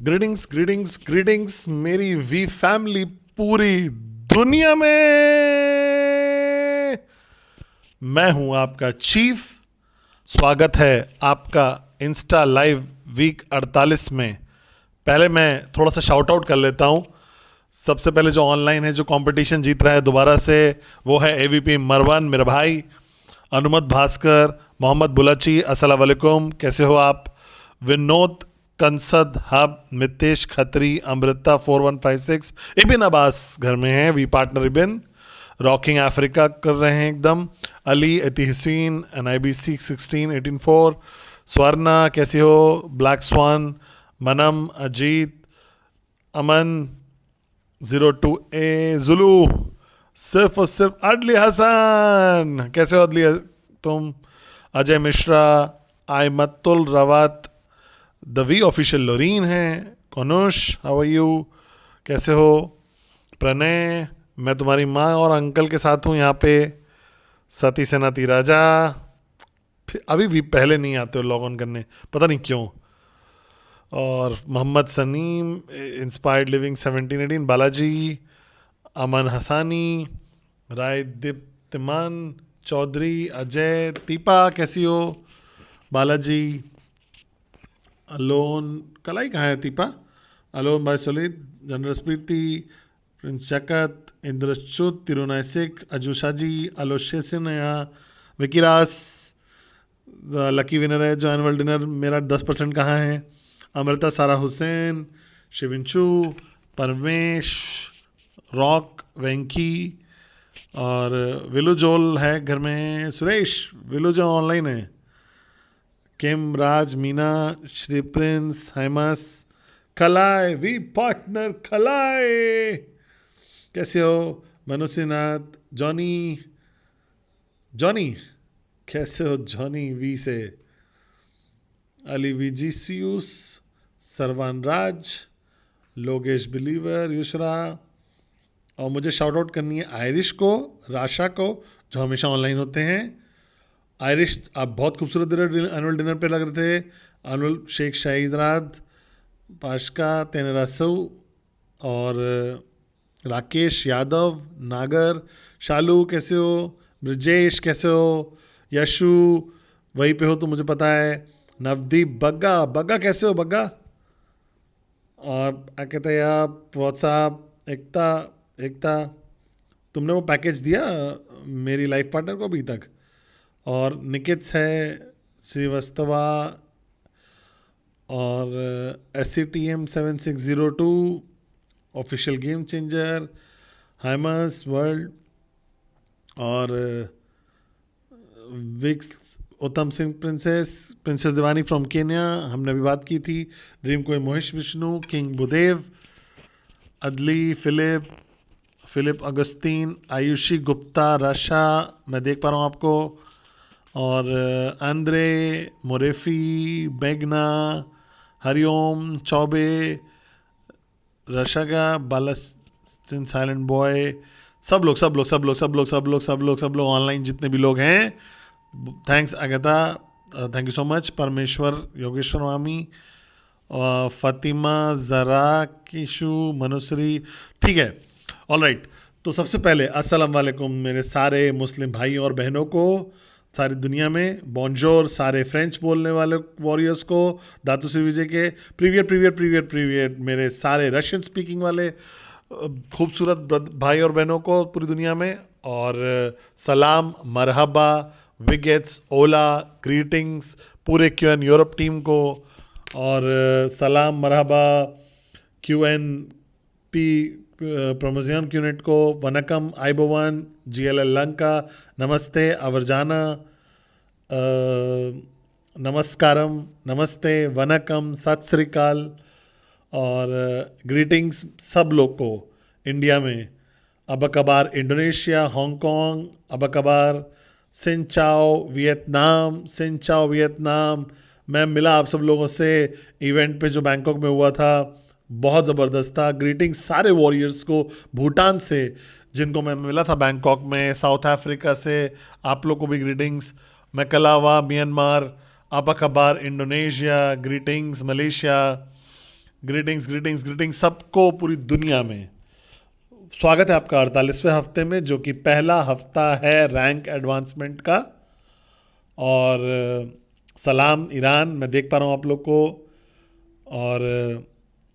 Greetings greetings greetings मेरी we family पूरी दुनिया में। मैं हूं आपका चीफ। स्वागत है आपका इंस्टा लाइव वीक 48 में। पहले मैं थोड़ा सा शाउट आउट कर लेता हूं। सबसे पहले जो ऑनलाइन है, जो कंपटीशन जीत रहा है दोबारा से, वो है एवीपी मरवन, मेरा भाई। अनुमत भास्कर, मोहम्मद बुलाची, अस्सलाम वालेकुम, कैसे हो आप? विनोद कंसद हब, मितेश खत्री, अमृता 4156, इबिन अब्बास घर में है, we partner Ibin. Rocking Africa कर रहे हैं एकदम। अली एतिहसीन, N I B C 16 18 4। Swarna कैसे हो? ब्लैक स्वान, मनम, अजीत, अमन 02 ए, जुलू, सिर्फ और सिर्फ अडली हसन, कैसे हो अदली तुम? अजय मिश्रा, आयमतुल रवात, द वी ऑफिशियल लोरीन है। कनुष, हाउ आर यू, कैसे हो? प्रणय, मैं तुम्हारी माँ और अंकल के साथ हूँ यहाँ पे। सती सेनाती राजा, अभी भी पहले नहीं आते हो लॉग ऑन करने, पता नहीं क्यों। और मोहम्मद सनीम, इंस्पायर्ड लिविंग 17 18, बालाजी, अमन हसानी, राय दीप्तिमान चौधरी, अजय, दीपा कैसी हो? बालाजी, अलोन, कलाई कहाँ है दीपा? अलोन भाई सोलिद, जनरल स्प्रीति, प्रिंस जकत, इंद्रच्युत, तिरुनासिक, अजूशा जी, अलोशे सिन्हा, विकीरास, लकी विनर है जो एनुअल डिनर मेरा 10% कहाँ है? अमृता, सारा हुसैन, शिविंचू, परमेश, रॉक, वेंकी, और विलू जोल है घर में। सुरेश, विलू जो ऑनलाइन है। किम, राज, मीना, श्री प्रिंस, हैमस, खलाय, वी पार्टनर खलाय, कैसे हो? मनुष्यनाथ, जॉनी, जॉनी कैसे हो? जॉनी वी से, अली विजीसियुस, सरवान राज, लोगेश बिलीवर, युशरा। और मुझे शाउट आउट करनी है आयरिश को, राशा को, जो हमेशा ऑनलाइन होते हैं। आयरिश, आप बहुत खूबसूरत एनुअल डिनर पे लग रहे थे। अनुल शेख शाहिदराद, पाशका, तेनरासू, और राकेश यादव, नागर, शालू कैसे हो? ब्रजेश कैसे हो? यशु, वहीं पे हो तो मुझे पता है। नवदीप, बग्गा, बग्गा कैसे हो बग्गा? और क्या कहते हैं आप, व्हाट्सएप, एकता, एकता, तुमने वो पैकेज दिया मेरी लाइफ पार्टनर को अभी तक? और निकित्स है, श्रीवास्तवा, और S C T M 7602, official game changer, हाइमस वर्ल्ड, और विक्स, उत्तम सिंह, प्रिंसेस, प्रिंसेस दीवानी फ्रॉम केन्या, हमने अभी बात की थी। ड्रीम कोई, मोहिश विष्णु, किंग बुदेव, अदली, फिलिप, फिलिप अगस्तीन, आयुषी गुप्ता, रशा, मैं देख पा रहा हूँ आपको, और आंद्रे, मोरेफी, बेगना, हरिओम, चौबे, रशा, बालास्टिन, साइलेंट बॉय, सब लोग सब लोग सब लोग सब लोग सब लोग सब लोग सब लोग ऑनलाइन जितने भी लोग हैं। थैंक्स अगता, thank you so much. Parmeshwar, Yogeshwar मामी, फ़ातिमा, ज़रा, किशु, मनुश्री, ठीक है, ऑल राइट। तो सबसे पहले अस्सलाम वालेकुम मेरे सारे मुस्लिम भाई और बहनों को सारी दुनिया में। बॉन्जोर सारे फ्रेंच बोलने वाले वॉरियर्स को, दातु श्री विजय के। प्रीवियर प्रीवियर प्रीवियर प्रीवियर मेरे सारे रशियन स्पीकिंग वाले खूबसूरत भाई और बहनों को पूरी दुनिया में। और सलाम, मरहबा, विगेट्स, ओला, ग्रीटिंग्स पूरे क्यू एन यूरोप टीम को। और सलाम, मरहबा, क्यू एन पी प्रमोजियन यूनिट को, वनकम, आइबोवन, जी एल एल लंका, नमस्ते, अवरजाना, नमस्कारम, नमस्ते, वनकम, सत श्रीकाल, और ग्रीटिंग्स सब लोग को इंडिया में। अबकबार इंडोनेशिया, हांगकांग, अबकबार सिंचाओ वियतनाम, सिंचाओ वियतनाम। मैं मिला आप सब लोगों से इवेंट पे जो बैंकॉक में हुआ था, बहुत ज़बरदस्त था। ग्रीटिंग्स सारे वॉरियर्स को, भूटान से जिनको मैं मिला था बैंकॉक में, साउथ अफ्रीका से आप लोग को भी ग्रीटिंग्स। मैकलावा, म्यांमार, अबकबार Indonesia, greetings Malaysia, greetings greetings greetings सबको पूरी दुनिया में। स्वागत है आपका 48वें हफ्ते में, जो कि पहला हफ्ता है रैंक एडवांसमेंट का। और सलाम ईरान, मैं देख पा रहा हूँ आप लोग को। और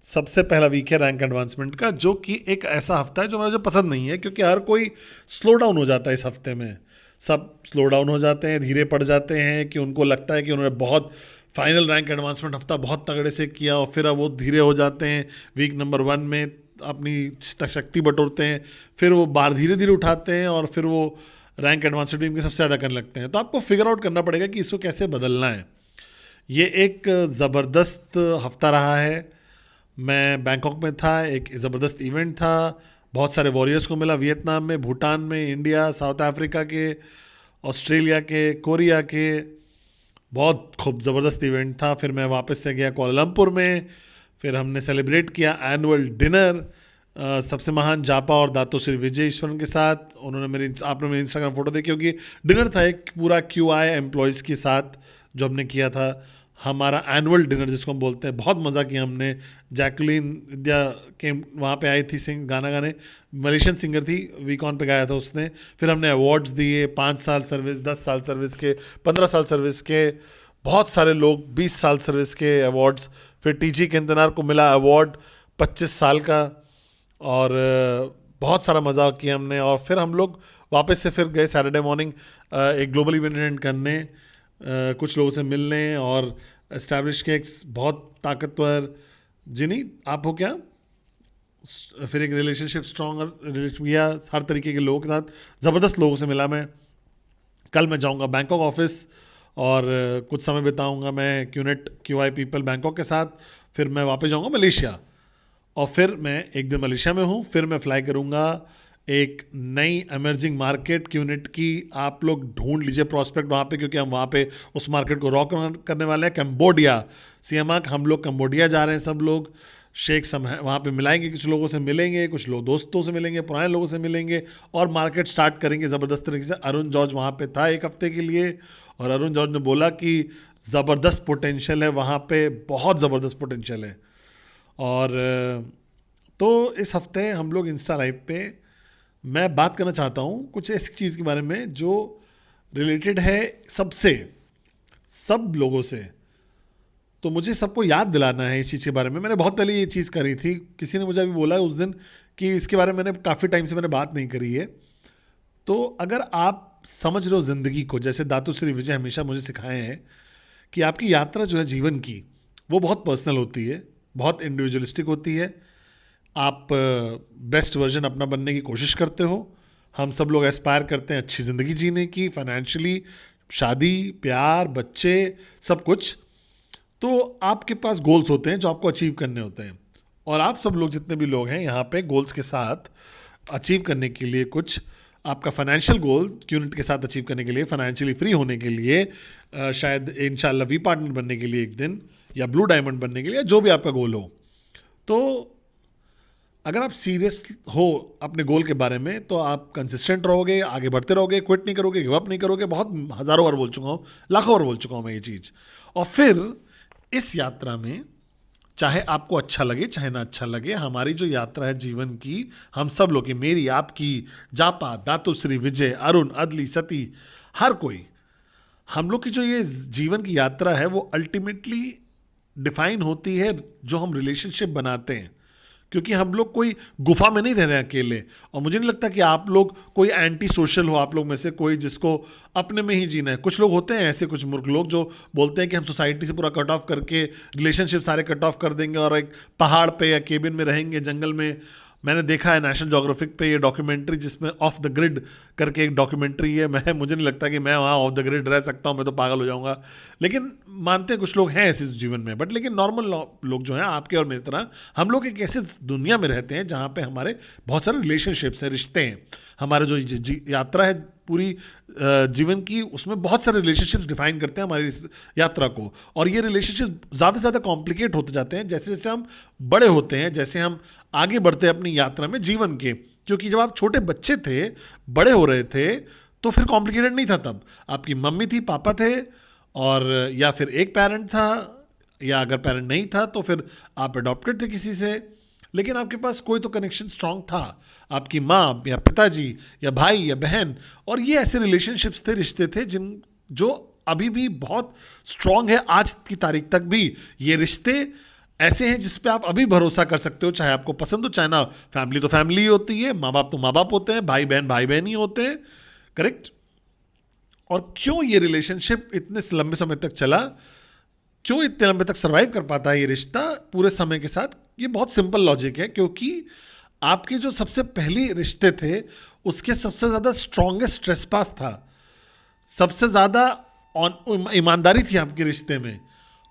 सबसे पहला वीक है रैंक एडवांसमेंट का, जो कि एक ऐसा हफ्ता है जो मुझे पसंद नहीं है, क्योंकि हर कोई स्लो डाउन हो जाता है इस हफ्ते में। सब स्लो डाउन हो जाते हैं, धीरे पड़ जाते हैं, कि उनको लगता है कि उन्होंने बहुत फाइनल रैंक एडवांसमेंट हफ्ता बहुत तगड़े से किया, और फिर अब वो धीरे हो जाते हैं वीक नंबर 1 में, अपनी शक्ति बटोरते हैं, फिर वो बार धीरे धीरे उठाते हैं, और फिर वो रैंक एडवांसमेंट टीम के सबसे ज़्यादा करने लगते हैं। तो आपको फिगर आउट करना पड़ेगा कि इसको कैसे बदलना है। ये एक ज़बरदस्त हफ्ता रहा है। मैं बैंकॉक में था, एक ज़बरदस्त इवेंट था, बहुत सारे वॉरियर्स को मिला, वियतनाम में, भूटान में, इंडिया, साउथ अफ्रीका के, ऑस्ट्रेलिया के, कोरिया के। बहुत खूब ज़बरदस्त इवेंट था। फिर मैं वापस से गया कोलालमपुर में, फिर हमने सेलिब्रेट किया एनुअल डिनर सबसे महान जापा और दातो श्री विजय ईश्वरन के साथ। उन्होंने आपने मेरी इंस्टाग्राम फोटो देखी होगी। डिनर था एक पूरा QI एम्प्लॉयज़ के साथ जो हमने किया था, हमारा एनुअल डिनर जिसको हम बोलते हैं। बहुत मज़ा किया हमने। जैकलीन विद्या के वहाँ पे आई थी गाना गाने, मलेशियन सिंगर थी, वीकॉन पे गाया था उसने। फिर हमने अवार्ड्स दिए, 5 साल सर्विस, 10 साल सर्विस के, 15 साल सर्विस के, बहुत सारे लोग 20 साल सर्विस के अवार्ड्स। फिर TG के इंतजार को मिला अवार्ड 25 साल का। और बहुत सारा मज़ा किया हमने। और फिर हम लोग वापस से फिर गए सैटरडे मॉर्निंग एक ग्लोबल इवेंट अटेंड करने, कुछ लोगों से मिलने, और एस्टैब्लिश के एक बहुत ताकतवर जिनी आप हो क्या, फिर एक रिलेशनशिप स्ट्रॉन्ग किया हर तरीके के लोगों के साथ। ज़बरदस्त लोगों से मिला मैं। कल मैं जाऊंगा बैंकॉक ऑफिस, और कुछ समय बिताऊंगा मैं क्यूनेट QI पीपल बैंकॉक के साथ। फिर मैं वापस जाऊंगा मलेशिया, और फिर मैं एक दिन मलेशिया में हूँ। फिर मैं फ्लाई करूँगा एक नई एमर्जिंग मार्केट क्यूनेट की। आप लोग ढूंढ लीजिए प्रॉस्पेक्ट वहाँ पे, क्योंकि हम वहाँ पे उस मार्केट को रॉक करने वाले हैं। कंबोडिया, सियामाक, हम लोग कंबोडिया जा रहे हैं सब लोग। शेख वहाँ पे मिलाएंगे, कुछ लोगों से मिलेंगे, कुछ लोग दोस्तों से मिलेंगे, पुराने लोगों से मिलेंगे, और मार्केट स्टार्ट करेंगे ज़बरदस्त तरीके से। अरुण जॉर्ज वहाँ पे था एक हफ्ते के लिए, और अरुण जॉर्ज ने बोला कि ज़बरदस्त पोटेंशियल है वहाँ पे, बहुत ज़बरदस्त पोटेंशियल है। और तो इस हफ्ते हम लोग इंस्टा लाइव पे मैं बात करना चाहता हूँ कुछ ऐसी चीज़ के बारे में जो रिलेटेड है सबसे, सब लोगों से। तो मुझे सबको याद दिलाना है इस चीज़ के बारे में। मैंने बहुत पहले ये चीज़ करी थी, किसी ने मुझे अभी बोला उस दिन कि इसके बारे में मैंने काफ़ी टाइम से मैंने बात नहीं करी है। तो अगर आप समझ रहे हो ज़िंदगी को, जैसे दातु श्री विजय हमेशा मुझे सिखाए हैं कि आपकी यात्रा जो है जीवन की, वो बहुत पर्सनल होती है, बहुत इंडिविजुअलिस्टिक होती है। आप बेस्ट वर्जन अपना बनने की कोशिश करते हो। हम सब लोग एस्पायर करते हैं अच्छी ज़िंदगी जीने की, फाइनेंशियली, शादी, प्यार, बच्चे, सब कुछ। तो आपके पास गोल्स होते हैं जो आपको अचीव करने होते हैं, और आप सब लोग जितने भी लोग हैं यहाँ पे गोल्स के साथ अचीव करने के लिए, कुछ आपका फाइनेंशियल गोल यूनिट के साथ अचीव करने के लिए, फाइनेंशियली फ्री होने के लिए, शायद इंशाल्लाह वी पार्टनर बनने के लिए एक दिन, या ब्लू डायमंड बनने के लिए, जो भी आपका गोल हो। तो अगर आप सीरियस हो अपने गोल के बारे में, तो आप कंसिस्टेंट रहोगे, आगे बढ़ते रहोगे, क्विट नहीं करोगे, गिव अप नहीं करोगे। बहुत हज़ारों बार बोल चुका हूँ, लाखों बार बोल चुका हूँ मैं ये चीज़। और फिर इस यात्रा में, चाहे आपको अच्छा लगे चाहे ना अच्छा लगे, हमारी जो यात्रा है जीवन की, हम सब लोग की, मेरी, आपकी, जापा, दातुश्री, विजय, अरुण, अदली, सती, हर कोई, हम लोग की जो ये जीवन की यात्रा है, वो अल्टीमेटली डिफाइन होती है जो हम रिलेशनशिप बनाते हैं। क्योंकि हम लोग कोई गुफा में नहीं रह रहे अकेले। और मुझे नहीं लगता कि आप लोग कोई एंटी सोशल हो, आप लोग में से कोई जिसको अपने में ही जीना है। कुछ लोग होते हैं ऐसे, कुछ मूर्ख लोग जो बोलते हैं कि हम सोसाइटी से पूरा कट ऑफ करके रिलेशनशिप सारे कट ऑफ कर देंगे और एक पहाड़ पे या केबिन में रहेंगे, जंगल में। मैंने देखा है नेशनल ज्योग्राफिक पे ये डॉक्यूमेंट्री, जिसमें ऑफ द ग्रिड करके एक डॉक्यूमेंट्री है। मुझे नहीं लगता कि मैं वहाँ ऑफ द ग्रिड रह सकता हूँ, मैं तो पागल हो जाऊँगा। लेकिन मानते हैं कुछ लोग हैं ऐसे जीवन में, बट लेकिन नॉर्मल लोग जो हैं आपके और मेरी तरह, हम लोग एक ऐसे दुनिया में रहते हैं जहाँ पे हमारे बहुत सारे रिलेशनशिप्स हैं, रिश्ते हैं। हमारे जो यात्रा है पूरी जीवन की, उसमें बहुत सारे रिलेशनशिप्स डिफाइन करते हैं हमारी इस यात्रा को। और ये रिलेशनशिप ज़्यादा से ज़्यादा कॉम्प्लिकेट होते जाते हैं जैसे जैसे हम बड़े होते हैं, जैसे हम आगे बढ़ते हैं अपनी यात्रा में जीवन के। क्योंकि जब आप छोटे बच्चे थे, बड़े हो रहे थे, तो फिर कॉम्प्लिकेटेड नहीं था। तब आपकी मम्मी थी, पापा थे, और या फिर एक पेरेंट था, या अगर पेरेंट नहीं था तो फिर आप अडॉप्टेड थे किसी से, लेकिन आपके पास कोई तो कनेक्शन स्ट्रांग था, आपकी माँ या पिताजी या भाई या बहन। और ये ऐसे रिलेशनशिप्स थे, रिश्ते थे जो अभी भी बहुत स्ट्रांग है, आज की तारीख तक भी ये रिश्ते ऐसे हैं जिस पे आप अभी भरोसा कर सकते हो, चाहे आपको पसंद हो चाहे ना। फैमिली तो फैमिली ही होती है, माँ बाप तो माँ बाप होते हैं, भाई बहन ही होते हैं, करेक्ट। और क्यों ये रिलेशनशिप इतने लंबे समय तक चला, क्यों इतने लंबे तक सर्वाइव कर पाता है ये रिश्ता पूरे समय के साथ? ये बहुत सिंपल लॉजिक है, क्योंकि आपके जो सबसे पहले रिश्ते थे उसके सबसे ज़्यादा स्ट्रॉन्गेस्ट ट्रेसपास था, सबसे ज़्यादा ईमानदारी थी आपके रिश्ते में।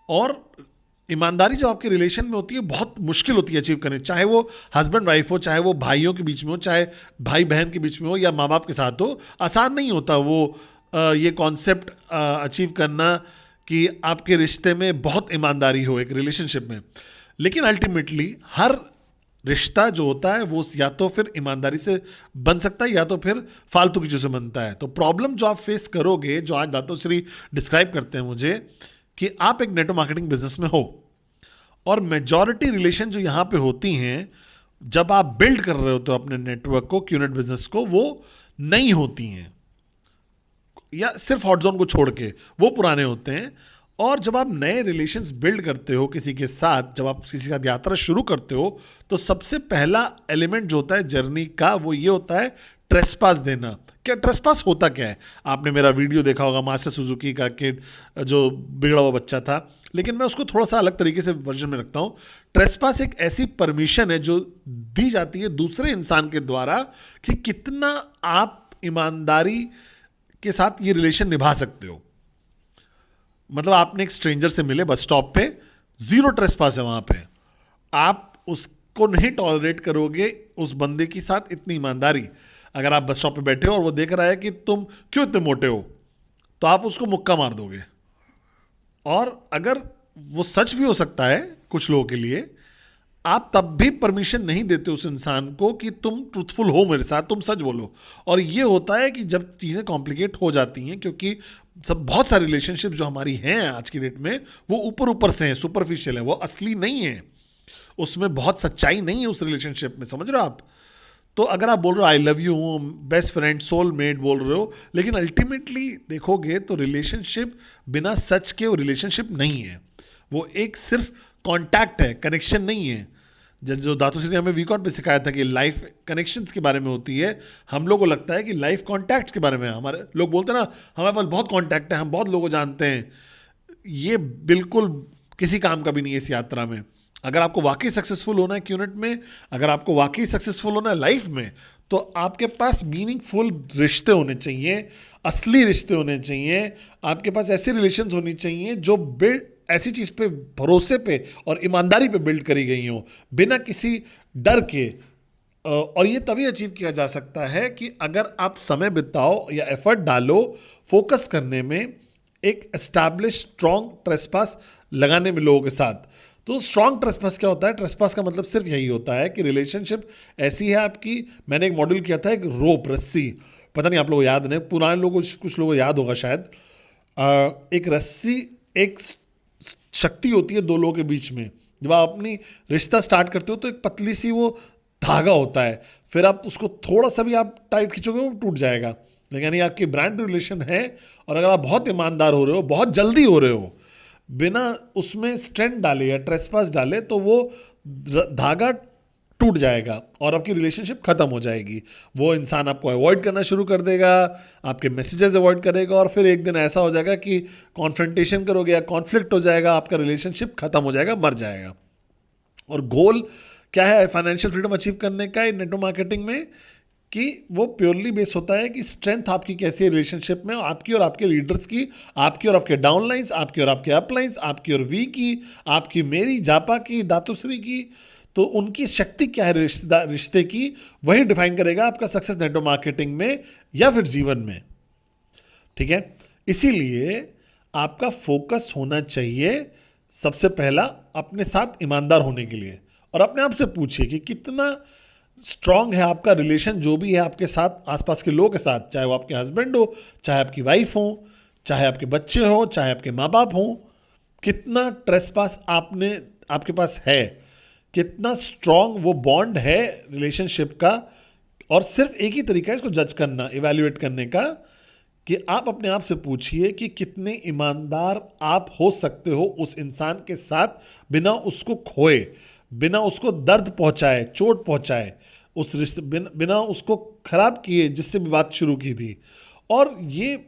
और ईमानदारी जो आपके रिलेशन में होती है बहुत मुश्किल होती है अचीव करनी, चाहे वो हस्बैंड वाइफ हो, चाहे वो भाइयों के बीच में हो, चाहे भाई बहन के बीच में हो, या माँ बाप के साथ हो। आसान नहीं होता वो ये कॉन्सेप्ट अचीव करना कि आपके रिश्ते में बहुत ईमानदारी हो एक रिलेशनशिप में। लेकिन अल्टीमेटली हर रिश्ता जो होता है वो या तो फिर ईमानदारी से बन सकता है या तो फिर फालतू की चीज़ों से बनता है। तो प्रॉब्लम जो आप फेस करोगे, जो आज दातोश्री डिस्क्राइब करते हैं मुझे, कि आप एक नेटवर्क मार्केटिंग बिजनेस में हो और मेजॉरिटी रिलेशन जो यहाँ पे होती हैं जब आप बिल्ड कर रहे हो तो अपने नेटवर्क को, क्यूनेट बिजनेस को, वो नहीं होती हैं, या सिर्फ हॉट जोन को छोड़ के वो पुराने होते हैं। और जब आप नए रिलेशंस बिल्ड करते हो किसी के साथ, जब आप किसी के साथ यात्रा शुरू करते हो, तो सबसे पहला एलिमेंट जो होता है जर्नी का वो ये होता है ट्रेसपास देना। क्या ट्रेसपास होता क्या है? आपने मेरा वीडियो देखा होगा मास्टर सुजुकी का किड जो बिगड़ा हुआ बच्चा था, लेकिन मैं उसको थोड़ा सा अलग तरीके से वर्जन में रखता हूँ। ट्रेसपास एक ऐसी परमिशन है जो दी जाती है दूसरे इंसान के द्वारा कि कितना आप ईमानदारी के साथ ये रिलेशन निभा सकते हो। मतलब आपने एक स्ट्रेंजर से मिले बस स्टॉप पे, जीरो ट्रेसपास है वहां पे, आप उसको नहीं टॉलरेट करोगे उस बंदे के साथ इतनी ईमानदारी। अगर आप बस स्टॉप पे बैठे हो और वो देख रहा है कि तुम क्यों इतने मोटे हो, तो आप उसको मुक्का मार दोगे। और अगर वो सच भी हो सकता है कुछ लोगों के लिए, आप तब भी परमिशन नहीं देते उस इंसान को कि तुम ट्रूथफुल हो मेरे साथ, तुम सच बोलो। और ये होता है कि जब चीज़ें कॉम्प्लिकेट हो जाती हैं, क्योंकि बहुत सारी रिलेशनशिप जो हमारी हैं आज की डेट में वो ऊपर ऊपर से हैं, सुपरफिशियल है, वो असली नहीं है, उसमें बहुत सच्चाई नहीं है उस रिलेशनशिप में, समझ रहे हो आप? तो अगर आप बोल रहे हो आई लव यू हूँ, बेस्ट फ्रेंड, सोल मेट बोल रहे हो, लेकिन अल्टीमेटली देखोगे तो रिलेशनशिप बिना सच के वो रिलेशनशिप नहीं है, वो एक सिर्फ कॉन्टैक्ट है, कनेक्शन नहीं है। जो दातुश्री ने हमें वीकॉट पे सिखाया था कि लाइफ कनेक्शंस के बारे में होती है, हम लोगों को लगता है कि लाइफ कॉन्टैक्ट्स के बारे में है। हमारे लोग बोलते हैं ना हमारे पास बहुत कॉन्टैक्ट है, हम बहुत लोगों को जानते हैं, ये बिल्कुल किसी काम का भी नहीं है इस यात्रा में। अगर आपको वाकई सक्सेसफुल होना है क्यूनेट में, अगर आपको वाकई सक्सेसफुल होना है लाइफ में, तो आपके पास मीनिंगफुल रिश्ते होने चाहिए, असली रिश्ते होने चाहिए। आपके पास ऐसे रिलेशंस होनी चाहिए जो बिल्ड ऐसी चीज़ पे, भरोसे पे और ईमानदारी पे बिल्ड करी गई हो, बिना किसी डर के। और ये तभी अचीव किया जा सकता है कि अगर आप समय बिताओ या एफर्ट डालो फोकस करने में, एक एस्टैब्लिश स्ट्रॉन्ग ट्रेसपास लगाने में लोगों के साथ। तो स्ट्रॉन्ग ट्रेसपास क्या होता है? ट्रेसपास का मतलब सिर्फ यही होता है कि रिलेशनशिप ऐसी है आपकी, मैंने एक मॉडल किया था, एक रोप, रस्सी, पता नहीं आप लोगों को याद नहीं, पुराने लोगों कुछ लोगों को याद होगा शायद। एक रस्सी, एक शक्ति होती है दो लोगों के बीच में। जब आप अपनी रिश्ता स्टार्ट करते हो तो एक पतली सी वो धागा होता है, फिर आप उसको थोड़ा सा भी आप टाइट खींचोगे वो टूट जाएगा। लेकिन यानी आपकी ब्रांड रिलेशन है, और अगर आप बहुत ईमानदार हो रहे हो, बहुत जल्दी हो रहे हो, बिना उसमें स्ट्रेंथ डाले या ट्रेसपास डाले, तो वो धागा टूट जाएगा और आपकी रिलेशनशिप खत्म हो जाएगी। वो इंसान आपको अवॉइड करना शुरू कर देगा, आपके मैसेजेस अवॉइड करेगा, और फिर एक दिन ऐसा हो जाएगा कि कॉन्फ्रंटेशन करोगे या कॉन्फ्लिक्ट हो जाएगा, आपका रिलेशनशिप खत्म हो जाएगा, मर जाएगा। और गोल क्या है फाइनेंशियल फ्रीडम अचीव करने का नेटवर्क मार्केटिंग में? कि वो प्योरली बेस होता है कि स्ट्रेंथ आपकी कैसी है रिलेशनशिप में, आपकी और आपके लीडर्स की, आपकी और आपके डाउनलाइंस, आपकी और आपके अपलाइंस, आपकी और वी की, आपकी, मेरी, जापा की, दातुश्री की। तो उनकी शक्ति क्या है रिश्ते की, वही डिफाइन करेगा आपका सक्सेस नेटवर्क मार्केटिंग में या फिर जीवन में। ठीक है, इसीलिए आपका फोकस होना चाहिए सबसे पहला अपने साथ ईमानदार होने के लिए। और अपने आप से पूछिए कि कितना स्ट्रांग है आपका रिलेशन जो भी है आपके साथ, आसपास के लोगों के साथ, चाहे वो आपके हस्बैंड हो, चाहे आपकी वाइफ हो, चाहे आपके बच्चे हो, चाहे आपके माँ बाप हो, कितना ट्रेसपास आपके पास है, कितना स्ट्रांग वो बॉन्ड है रिलेशनशिप का। और सिर्फ एक ही तरीका है इसको जज करना, इवैल्यूएट करने का, कि आप अपने आप से पूछिए कि कितने ईमानदार आप हो सकते हो उस इंसान के साथ, बिना उसको खोए, बिना उसको दर्द पहुंचाए, चोट पहुंचाए, उस रिश्ते बिना उसको खराब किए जिससे भी बात शुरू की थी। और ये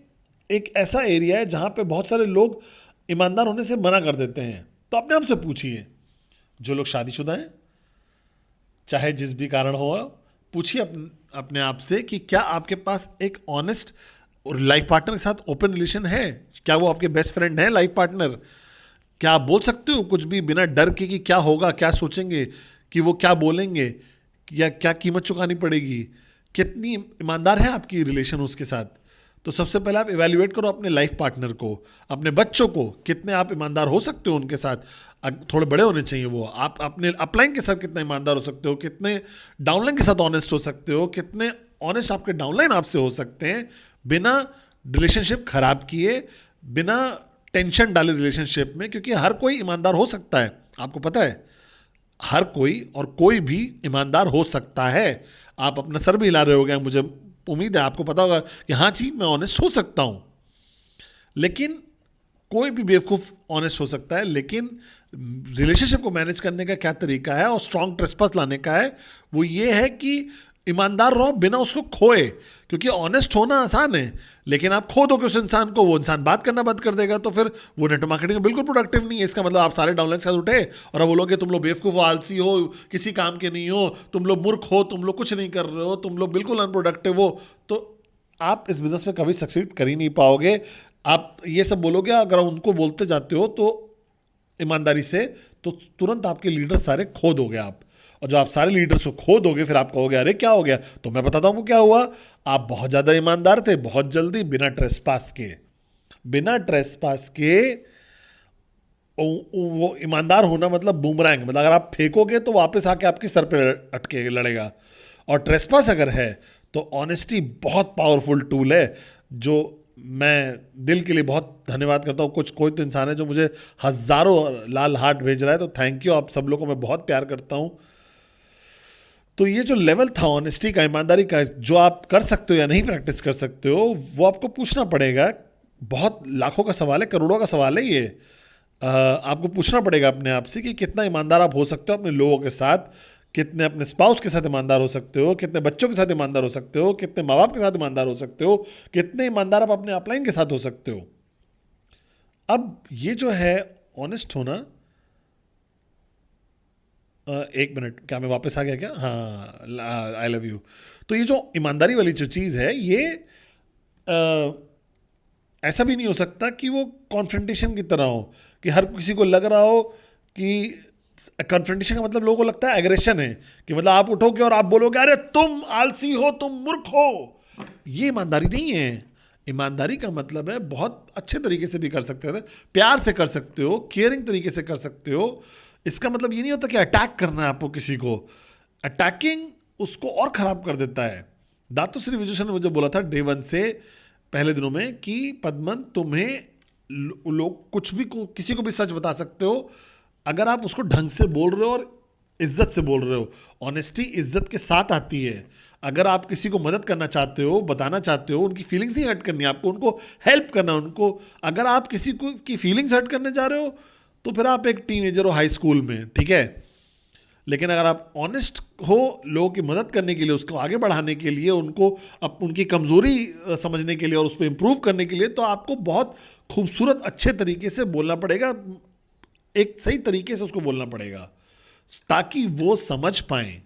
एक ऐसा एरिया है जहां पे बहुत सारे लोग ईमानदार होने से मना कर देते हैं। तो अपने आप से पूछिए, जो लोग शादीशुदा हैं, चाहे जिस भी कारण हो, पूछिए अपने आप से कि क्या आपके पास एक ऑनेस्ट और लाइफ पार्टनर के साथ ओपन रिलेशन है? क्या वो आपके बेस्ट फ्रेंड है, लाइफ पार्टनर? क्या आप बोल सकते हो कुछ भी बिना डर के कि क्या होगा, क्या सोचेंगे, कि वो क्या बोलेंगे, या क्या कीमत चुकानी पड़ेगी? कितनी ईमानदार है आपकी रिलेशन उसके साथ? तो सबसे पहले आप इवैल्यूएट करो अपने लाइफ पार्टनर को, अपने बच्चों को, कितने आप ईमानदार हो सकते हो उनके साथ। थोड़े बड़े होने चाहिए वो। आप अपने अपलाइन के साथ कितना ईमानदार हो सकते हो, कितने डाउनलाइन के साथ ऑनेस्ट हो सकते हो, कितने ऑनेस्ट आपके डाउनलाइन आपसे हो सकते हैं, बिना रिलेशनशिप खराब किए, बिना टेंशन डाले रिलेशनशिप में। क्योंकि हर कोई ईमानदार हो सकता है, आपको पता है, हर कोई और कोई भी ईमानदार हो सकता है। आप अपना सर भी हिला रहे होगे, मुझे उम्मीद है आपको पता होगा कि हाँ जी मैं ऑनेस्ट हो सकता हूं। लेकिन कोई भी बेवकूफ़ ऑनेस्ट हो सकता है, लेकिन रिलेशनशिप को मैनेज करने का क्या तरीका है और स्ट्रॉन्ग ट्रस्टपास लाने का है, वो ये है कि ईमानदार रहो बिना उसको खोए। क्योंकि ऑनेस्ट होना आसान है, लेकिन आप खो दोगे उस इंसान को, वो इंसान बात करना बंद कर देगा, तो फिर वो नेटवर्क मार्केटिंग बिल्कुल प्रोडक्टिव नहीं है। इसका मतलब आप सारे डाउनलाइन के साथ उठे और अब बोलोगे तुम लोग बेवकूफ़ हो, आलसी हो, किसी काम के नहीं हो, तुम लोग मूर्ख हो, तुम लोग कुछ नहीं कर रहे हो, तुम लोग बिल्कुल अनप्रोडक्टिव हो, तो आप इस बिजनेस में कभी सक्सीड कर ही नहीं पाओगे। आप ये सब बोलोगे, अगर उनको बोलते जाते हो तो ईमानदारी से, तो तुरंत आपके लीडर सारे खो दोगे आप। और जब आप सारे लीडर्स को खो दोगे, फिर आप कहोगे अरे क्या हो गया? तो मैं बताता हूँ क्या हुआ। आप बहुत ज़्यादा ईमानदार थे, बहुत जल्दी, बिना ट्रेसपास के, बिना ट्रेसपास के। वो ईमानदार होना मतलब बूमरैंग, मतलब अगर आप फेंकोगे तो वापस आके आपके सर पे अटके लड़ेगा। और ट्रेसपास अगर है तो ऑनेस्टी बहुत पावरफुल टूल है, जो मैं दिल के लिए बहुत धन्यवाद करता हूँ। कोई तो इंसान है जो मुझे हज़ारों लाल हार्ट भेज रहा है, तो थैंक यू। आप सब लोगों को मैं बहुत प्यार करता हूँ। तो ये जो लेवल था ऑनेस्टी का, ईमानदारी का, जो आप कर सकते हो या नहीं प्रैक्टिस कर सकते हो, वो आपको पूछना पड़ेगा। बहुत लाखों का सवाल है, करोड़ों का सवाल है ये। आपको पूछना पड़ेगा अपने आप से कि कितना ईमानदार आप हो सकते हो अपने लोगों के साथ, कितने अपने स्पाउस के साथ ईमानदार हो सकते हो, कितने बच्चों के साथ ईमानदार हो सकते हो, कितने माँ बाप के साथ ईमानदार हो सकते हो, कितने ईमानदार आप अपने अपलाइन के साथ हो सकते हो। अब ये जो है ऑनेस्ट होना, एक मिनट, क्या मैं वापस आ गया क्या? हाँ, आई लव यू। तो ये जो ईमानदारी वाली जो चीज़ है, ये ऐसा भी नहीं हो सकता कि वो कॉन्फ्रंटेशन की तरह हो, कि हर किसी को लग रहा हो कि कन्फ्रंटेशन का मतलब लोगों को लगता है एग्रेशन है, कि मतलब आप उठोगे और आप बोलोगे अरे तुम आलसी हो, तुम मूर्ख हो। ये ईमानदारी नहीं है। ईमानदारी का मतलब है बहुत अच्छे तरीके से भी कर सकते हो, प्यार से कर सकते हो, केयरिंग तरीके से कर सकते हो। इसका मतलब ये नहीं होता कि अटैक करना है आपको किसी को। अटैकिंग उसको और खराब कर देता है। दातुश्री विजूषण ने मुझे बोला था डे वन से, पहले दिनों में, कि पद्मन तुम्हें लोग कुछ भी किसी को भी सच बता सकते हो अगर आप उसको ढंग से बोल रहे हो और इज्जत से बोल रहे हो। ऑनेस्टी इज्जत के साथ आती है। अगर आप किसी को मदद करना चाहते हो, बताना चाहते हो, उनकी फीलिंग्स नहीं हर्ट करनी, आपको उनको हेल्प करना उनको। अगर आप किसी को की फीलिंग्स हर्ट करने जा रहे हो तो फिर आप एक टीनेजर हो हाई स्कूल में, ठीक है। लेकिन अगर आप ऑनेस्ट हो लोगों की मदद करने के लिए, उसको आगे बढ़ाने के लिए, उनको उनकी कमज़ोरी समझने के लिए और उस पर इम्प्रूव करने के लिए, तो आपको बहुत खूबसूरत अच्छे तरीके से बोलना पड़ेगा, एक सही तरीके से उसको बोलना पड़ेगा, ताकि वो समझ पाए,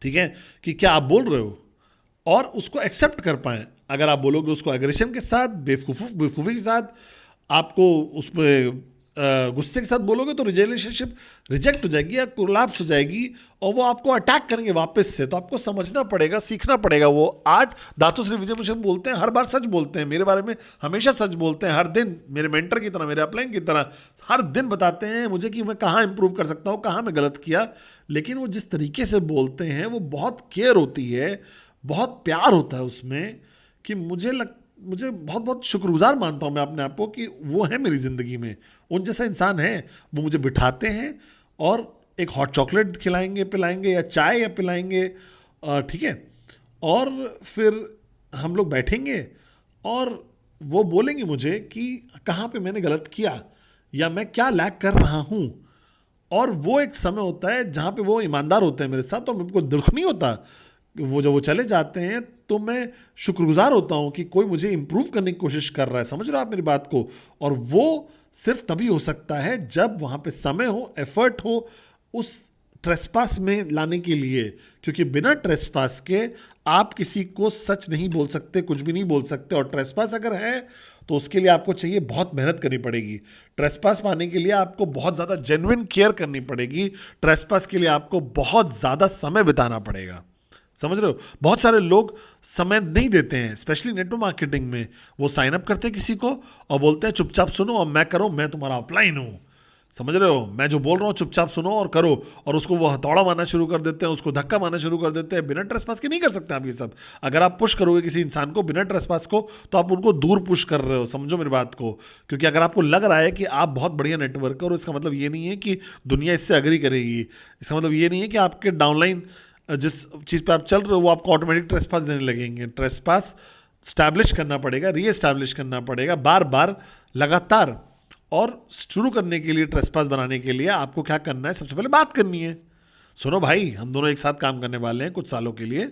ठीक है, कि क्या आप बोल रहे हो, और उसको एक्सेप्ट कर पाए। अगर आप बोलोगे उसको एग्रेशन के साथ, बेवकूफ़ी के साथ, आपको उस पर गुस्से के साथ बोलोगे, तो रिलेशनशिप रिजेक्ट हो जाएगी या कोलैप्स हो जाएगी, और वो आपको अटैक करेंगे वापस से। तो आपको समझना पड़ेगा, सीखना पड़ेगा वो आर्ट। दातुश्री विजयभूषण बोलते हैं, हर बार सच बोलते हैं, मेरे बारे में हमेशा सच बोलते हैं, हर दिन मेरे मेंटर की तरह, मेरे अपलाइन की तरह, हर दिन बताते हैं मुझे कि मैं कहाँ इंप्रूव कर सकता हूँ, कहाँ मैं गलत किया। लेकिन वो जिस तरीके से बोलते हैं वो बहुत केयर होती है, बहुत प्यार होता है उसमें, कि मुझे बहुत बहुत शुक्रगुजार मानता हूँ मैं अपने आप को कि वो है मेरी ज़िंदगी में, उन जैसा इंसान है। वो मुझे बिठाते हैं और एक हॉट चॉकलेट खिलाएंगे पिलाएंगे या चाय या पिलाएंगे, ठीक है, और फिर हम लोग बैठेंगे और वो बोलेंगे मुझे कि कहाँ पे मैंने गलत किया या मैं क्या लैक कर रहा हूँ। और वो एक समय होता है जहाँ पे वो ईमानदार होते हैं मेरे साथ, तो मेरे को दुख नहीं होता। वो जब वो चले जाते हैं तो मैं शुक्रगुजार होता हूँ कि कोई मुझे इम्प्रूव करने की कोशिश कर रहा है। समझ रहे हो आप मेरी बात को? और वो सिर्फ तभी हो सकता है जब वहाँ पे समय हो, एफर्ट हो उस ट्रेसपास में लाने के लिए, क्योंकि बिना ट्रेसपास के आप किसी को सच नहीं बोल सकते, कुछ भी नहीं बोल सकते। और ट्रेसपास अगर है तो उसके लिए आपको चाहिए बहुत मेहनत करनी पड़ेगी। ट्रेसपास पाने के लिए आपको बहुत ज़्यादा जेन्युइन केयर करनी पड़ेगी। ट्रेसपास के लिए आपको बहुत ज़्यादा समय बिताना पड़ेगा। समझ रहे हो? बहुत सारे लोग समय नहीं देते हैं, स्पेशली नेटवर्क मार्केटिंग में। वो साइन अप करते हैं किसी को और बोलते हैं चुपचाप सुनो और मैं करो, मैं तुम्हारा अपलाइन हूँ। समझ रहे हो? मैं जो बोल रहा हूँ चुपचाप सुनो और करो, और उसको वो हथौड़ा मारना शुरू कर देते हैं, उसको धक्का मारना शुरू कर देते हैं। बिना ट्रेसपास के नहीं कर सकते आप ये सब। अगर आप पुश करोगे किसी इंसान को बिना ट्रेसपास को, तो आप उनको दूर पुश कर रहे हो। समझो मेरी बात को। क्योंकि अगर आपको लग रहा है कि आप बहुत बढ़िया नेटवर्कर हो, इसका मतलब ये नहीं है कि दुनिया इससे अग्री करेगी। इसका मतलब ये नहीं है कि आपके डाउनलाइन जिस चीज़ पे आप चल रहे हो वो आपको ऑटोमेटिक ट्रेसपास देने लगेंगे। ट्रेसपास स्टैब्लिश करना पड़ेगा, री एस्टैब्लिश करना पड़ेगा बार बार, लगातार। और शुरू करने के लिए, ट्रेसपास बनाने के लिए आपको क्या करना है? सबसे पहले बात करनी है। सुनो भाई, हम दोनों एक साथ काम करने वाले हैं कुछ सालों के लिए,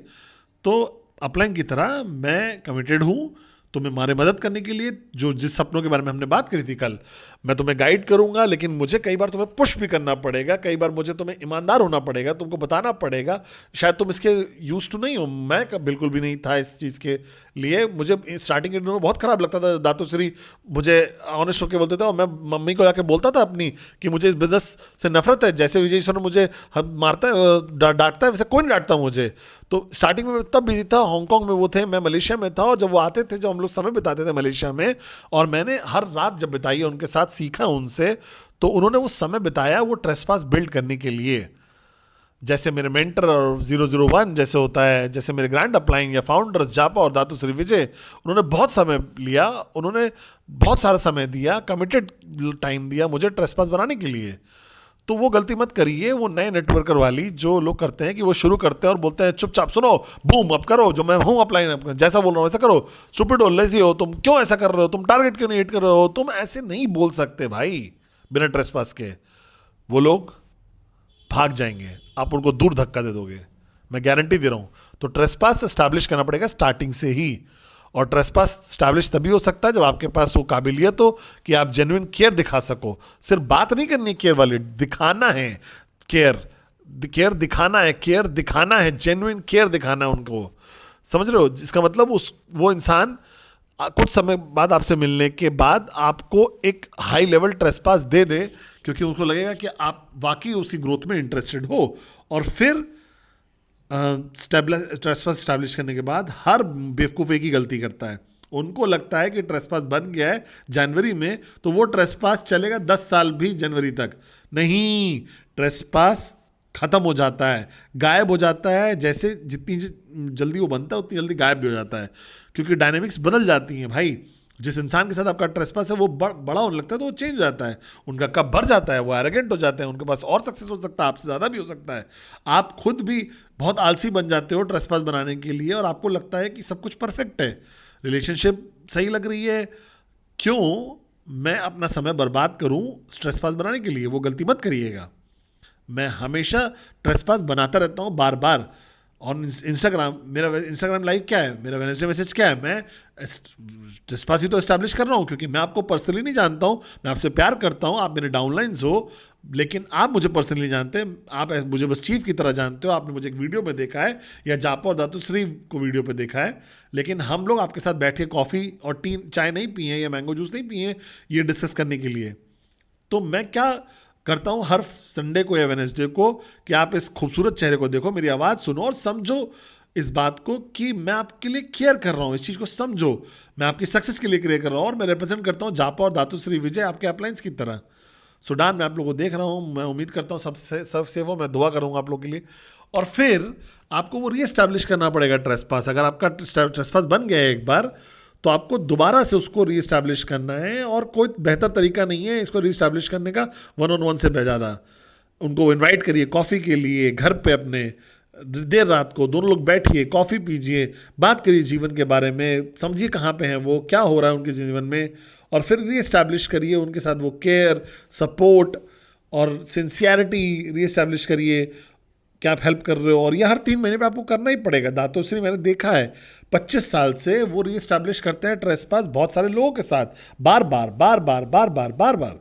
तो अपलाइन की तरह मैं कमिटेड हूँ तुम्हें हमारे मदद करने के लिए। जो जिस सपनों के बारे में हमने बात करी थी कल, मैं तुम्हें गाइड करूंगा, लेकिन मुझे कई बार तुम्हें पुश भी करना पड़ेगा, कई बार मुझे तुम्हें ईमानदार होना पड़ेगा, तुमको बताना पड़ेगा। शायद तुम इसके यूज टू नहीं हो, मैं बिल्कुल भी नहीं था इस चीज़ के लिए। मुझे स्टार्टिंग के दिनों में बहुत खराब लगता था। दातुश्री मुझे ऑनेस्ट होकर बोलते थे और मैं मम्मी को जाके बोलता था अपनी कि मुझे इस बिजनेस से नफरत है। जैसे विजय ईश्वर मुझे मारता है, डांटता है, वैसे कोई नहीं डांटता मुझे। तो स्टार्टिंग में तब बिजी था, हांगकांग में वो थे, मैं मलेशिया में था। और जब वो आते थे, जब हम लोग समय बिताते थे मलेशिया में, और मैंने हर रात जब बिताई है उनके साथ, सीखा उनसे, तो उन्होंने वो समय बिताया वो ट्रेसपास बिल्ड करने के लिए। जैसे मेरे मेंटर और 001 जैसे होता है, जैसे मेरे ग्रैंड अपलाइंग या फाउंडर्स जापा और दातु श्री विजय, उन्होंने बहुत समय लिया, उन्होंने बहुत सारा समय दिया, कमिटेड टाइम दिया मुझे ट्रेसपास बनाने के लिए। तो वो गलती मत करिए, वो नए नेटवर्कर वाली जो लोग करते हैं कि वो शुरू करते हैं और बोलते हैं चुपचाप सुनो, बूम अब करो, जो मैं हूँ अपलाइन, जैसा बोल रहा हूँ वैसा करो, स्टूपिड हो, लेजी हो, तुम क्यों ऐसा कर रहे हो, तुम टारगेट क्यों नहीं हिट कर रहे हो। तुम ऐसे नहीं बोल सकते भाई बिना ट्रेसपास के। वो लोग भाग जाएंगे, आप उनको दूर धक्का दे दोगे, मैं गारंटी दे रहा हूँ। तो ट्रेसपास एस्टैब्लिश करना पड़ेगा स्टार्टिंग से ही। और ट्रेसपास स्टैब्लिश तभी हो सकता है जब आपके पास वो काबिलियत हो कि आप जेन्युइन केयर दिखा सको। सिर्फ बात नहीं करनी केयर वाली, दिखाना है केयर, केयर दिखाना है, केयर दिखाना है, जेन्युइन केयर दिखाना है उनको। समझ रहे हो? इसका मतलब वो इंसान कुछ समय बाद आपसे मिलने के बाद आपको एक हाई लेवल ट्रेसपास दे दे, क्योंकि उनको लगेगा कि आप वाकई उसी ग्रोथ में इंटरेस्टेड हो। और फिर ट्रेसपास स्टैब्लिश करने के बाद हर बेवकूफ़ एक ही गलती करता है। उनको लगता है कि ट्रेसपास बन गया है जनवरी में, तो वो ट्रेसपास चलेगा 10 साल भी जनवरी तक। नहीं, ट्रेसपास खत्म हो जाता है, गायब हो जाता है। जैसे जितनी जल्दी वो बनता है उतनी जल्दी गायब भी हो जाता है, क्योंकि डायनेमिक्स बदल जाती हैं भाई। जिस इंसान के साथ आपका ट्रेसपास है वो बड़ा होने लगता है तो वो चेंज हो जाता है, उनका कप भर जाता है, वो एरोगेंट हो जाते हैं, उनके पास और सक्सेस हो सकता है, आपसे ज़्यादा भी हो सकता है। आप खुद भी बहुत आलसी बन जाते हो ट्रेसपास बनाने के लिए, और आपको लगता है कि सब कुछ परफेक्ट है, रिलेशनशिप सही लग रही है, क्यों मैं अपना समय बर्बाद करूं ट्रेसपास बनाने के लिए। वो गलती मत करिएगा। मैं हमेशा ट्रेसपास बनाता रहता हूँ बार बार। और इंस्टाग्राम, मेरा इंस्टाग्राम लाइव क्या है, मेरा वेडनेसडे मैसेज क्या है, मैं ट्रेसपास ही तो एस्टैब्लिश कर रहा हूँ, क्योंकि मैं आपको पर्सनली नहीं जानता हूँ, मैं आपसे प्यार करता हूँ, आप मेरे डाउनलाइंस हो, लेकिन आप मुझे पर्सनली नहीं जानते, आप मुझे बस चीफ की तरह जानते हो। आपने मुझे एक वीडियो में देखा है या जापा और दातुश्री को वीडियो पे देखा है, लेकिन हम लोग आपके साथ बैठ के कॉफ़ी और टी चाय नहीं पिए या मैंगो जूस नहीं पिए ये डिस्कस करने के लिए। तो मैं क्या करता हूँ हर संडे को या वेडनेसडे को, कि आप इस खूबसूरत चेहरे को देखो, मेरी आवाज़ सुनो और समझो इस बात को कि मैं आपके लिए केयर कर रहा हूँ। इस चीज़ को समझो, मैं आपकी सक्सेस के लिए केयर कर रहा हूँ, और मैं रिप्रेजेंट करता हूँ जापा और दातुश्री विजय आपके अपलाइंस की तरह। सूडान में आप लोगों को देख रहा हूँ, मैं उम्मीद करता हूँ सब सेफ हो, मैं दुआ करूँगा आप लोगों के लिए। और फिर आपको वो री एस्टैब्लिश करना पड़ेगा ट्रेसपास। अगर आपका ट्रेसपास बन गया है एक बार, तो आपको दोबारा से उसको रीएस्टैब्लिश करना है, और कोई बेहतर तरीका नहीं है इसको रीएस्टैब्लिश करने का वन ऑन वन से ज़्यादा। उनको इनवाइट करिए कॉफ़ी के लिए घर पे अपने, देर रात को दोनों लोग बैठिए, कॉफ़ी पीजिए, बात करिए जीवन के बारे में, समझिए कहाँ पे हैं वो, क्या हो रहा है उनके जीवन में, और फिर रीएस्टैब्लिश करिए उनके साथ वो केयर, सपोर्ट और सिंसियरिटी रीएस्टैब्लिश करिए कि आप हेल्प कर रहे हो। और ये हर 3 महीने पे आपको करना ही पड़ेगा। दातोश्री मैंने देखा है 25 साल से वो रीएस्टैब्लिश करते हैं ट्रेसपास बहुत सारे लोगों के साथ, बार बार बार बार बार बार बार बार,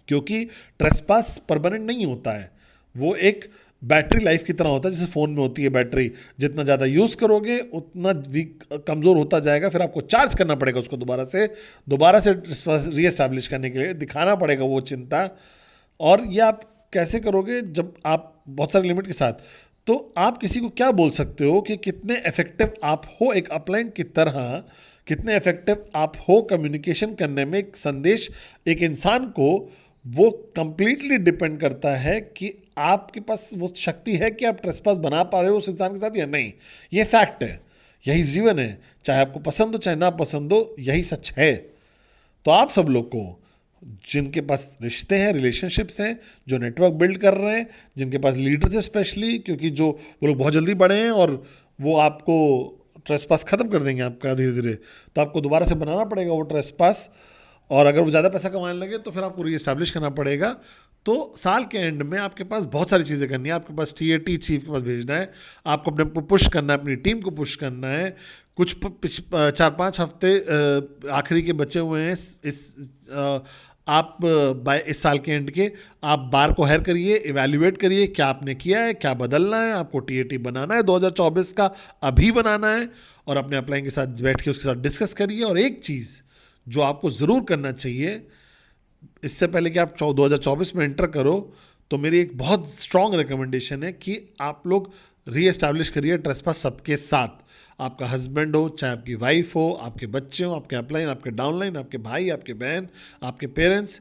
क्योंकि ट्रेसपास परमानेंट नहीं होता है, वो एक बैटरी लाइफ की तरह होता है, जैसे फ़ोन में होती है बैटरी, जितना ज़्यादा यूज़ करोगे उतना वीक कमज़ोर होता जाएगा, फिर आपको चार्ज करना पड़ेगा उसको दोबारा से रीएस्टैब्लिश करने के लिए, दिखाना पड़ेगा वो चिंता। और ये आप कैसे करोगे जब आप बहुत सारे लिमिट के साथ, तो आप किसी को क्या बोल सकते हो कि कितने इफेक्टिव आप हो एक अपलाइन की तरह, कितने इफेक्टिव आप हो कम्युनिकेशन करने में। एक संदेश एक इंसान को, वो कंप्लीटली डिपेंड करता है कि आपके पास वो शक्ति है कि आप ट्रेसपास बना पा रहे हो उस इंसान के साथ या नहीं। ये फैक्ट है, यही जीवन है, चाहे आपको पसंद हो चाहे ना पसंद हो, यही सच है। तो आप सब लोग को, जिनके पास रिश्ते हैं, रिलेशनशिप्स हैं, जो नेटवर्क बिल्ड कर रहे हैं, जिनके पास लीडर्स हैं स्पेशली, क्योंकि जो वो लोग बहुत जल्दी बढ़े हैं और वो आपको ट्रेसपास ख़त्म कर देंगे आपका धीरे धीरे, तो आपको दोबारा से बनाना पड़ेगा वो ट्रेसपास। और अगर वो ज़्यादा पैसा कमाने लगे तो फिर आपको रीएस्टैब्लिश करना पड़ेगा। तो साल के एंड में आपके पास बहुत सारी चीज़ें करनी है। आपके पास TAT चीफ के पास भेजना है, आपको अपने को पुश करना है, अपनी टीम को पुश करना है। कुछ 4-5 हफ्ते आखिरी के बचे हुए हैं आप बाय इस साल के एंड के, आप बार को हायर करिए, इवैल्यूएट करिए क्या आपने किया है, क्या बदलना है। आपको TAT बनाना है 2024 का, अभी बनाना है, और अपने अपलाइन के साथ बैठ के उसके साथ डिस्कस करिए। और एक चीज़ जो आपको ज़रूर करना चाहिए इससे पहले कि आप 2024 में एंटर करो, तो मेरी एक बहुत स्ट्रॉन्ग रिकमेंडेशन है कि आप लोग रीएस्टैब्लिश करिए ट्रेसपास सबके साथ। आपका हस्बैंड हो, चाहे आपकी वाइफ हो, आपके बच्चे हो, आपके अपलाइन, आपके डाउनलाइन, आपके भाई, आपके बहन, आपके पेरेंट्स,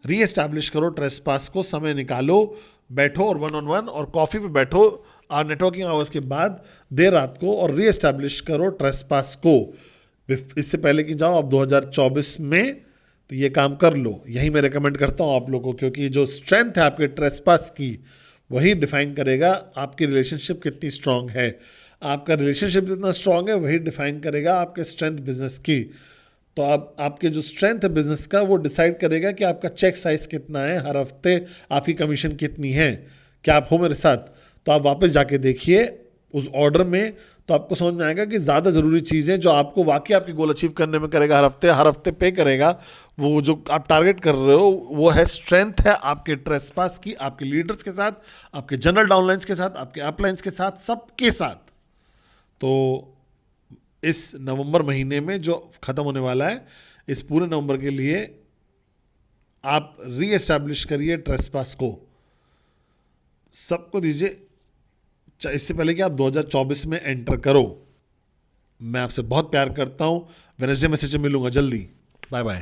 रीएस्टैब्लिश करो ट्रेसपास को। समय निकालो, बैठो और वन ऑन वन और कॉफ़ी पे बैठो नेटवर्किंग आवर्स के बाद देर रात को, और रीएस्टैब्लिश करो ट्रेसपास को। इससे पहले कि जाओ आप 2024 में, तो ये काम कर लो। यही मैं रिकमेंड करता हूँ आप लोगों को, क्योंकि जो स्ट्रेंथ है आपके ट्रेसपास की, वही डिफाइन करेगा आपकी रिलेशनशिप कितनी स्ट्रांग है। आपका रिलेशनशिप जितना स्ट्रांग है वही डिफाइन करेगा आपके स्ट्रेंथ बिजनेस की। तो आपके जो स्ट्रेंथ है बिजनेस का, वो डिसाइड करेगा कि आपका चेक साइज कितना है, हर हफ्ते आपकी कमीशन कितनी है। क्या आप हो मेरे साथ? तो आप वापस जाके देखिए उस ऑर्डर में, तो आपको समझ में आएगा कि ज़्यादा ज़रूरी चीज़ें जो आपको वाकई आपके गोल अचीव करने में करेगा, हर हफ्ते पे करेगा, वो जो आप टारगेट कर रहे हो, वो है स्ट्रेंथ है आपके ट्रेसपास की, आपके लीडर्स के साथ, आपके जनरल डाउनलाइंस के साथ, आपके अपलाइंस के साथ, सबके साथ। तो इस नवंबर महीने में जो ख़त्म होने वाला है, इस पूरे नवंबर के लिए आप रीएस्टैब्लिश करिए ट्रेसपास को, सबको दीजिए, इससे पहले कि आप 2024 में एंटर करो। मैं आपसे बहुत प्यार करता हूँ। वेडनेसडे मैसेज में मिलूंगा जल्दी। Bye bye.